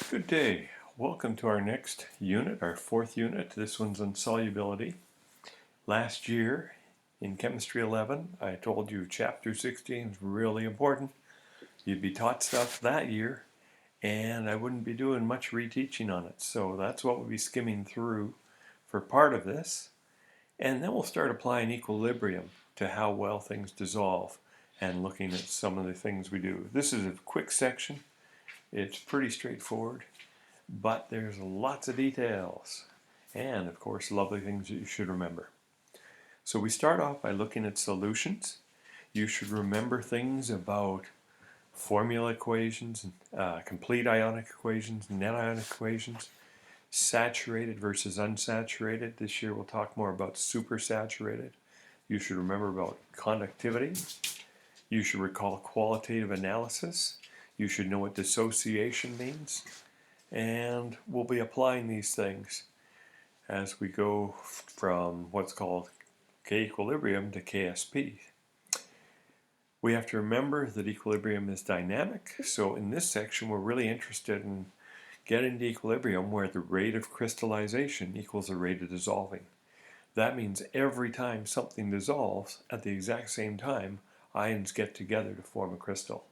Good day. Welcome to our next unit, our fourth unit. This one's on solubility. Last year in Chemistry 11, I told you Chapter 16 is really important. You'd be taught stuff that year, and I wouldn't be doing much reteaching on it. So that's what we'll be skimming through for part of this. And then we'll start applying equilibrium to how well things dissolve and looking at some of the things we do. This is a quick section. It's pretty straightforward, but there's lots of details and, of course, lovely things that you should remember. So we start off by looking at solutions. You should remember things about formula equations, complete ionic equations, net ionic equations, saturated versus unsaturated. This year we'll talk more about supersaturated. You should remember about conductivity. You should recall qualitative analysis. You should know what dissociation means. And we'll be applying these things as we go from what's called K equilibrium to KSP. We have to remember that equilibrium is dynamic, so in this section we're really interested in getting to equilibrium where the rate of crystallization equals the rate of dissolving. That means every time something dissolves at the exact same time, ions get together to form a crystal.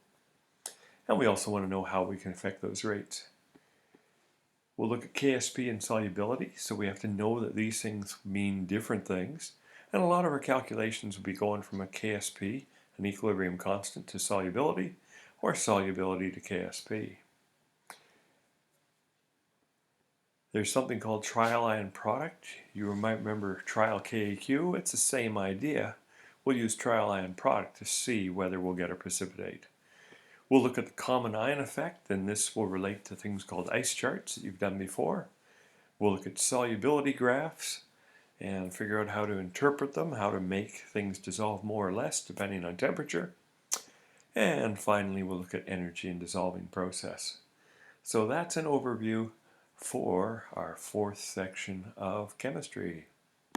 And we also want to know how we can affect those rates. We'll look at KSP and solubility, so we have to know that these things mean different things. And a lot of our calculations will be going from a KSP, an equilibrium constant, to solubility, or solubility to KSP. There's something called trial ion product. You might remember trial KAQ. It's the same idea. We'll use trial ion product to see whether we'll get a precipitate. We'll look at the common ion effect, and this will relate to things called ice charts that you've done before. We'll look at solubility graphs and figure out how to interpret them, how to make things dissolve more or less depending on temperature. And finally, we'll look at energy and dissolving process. So that's an overview for our fourth section of chemistry.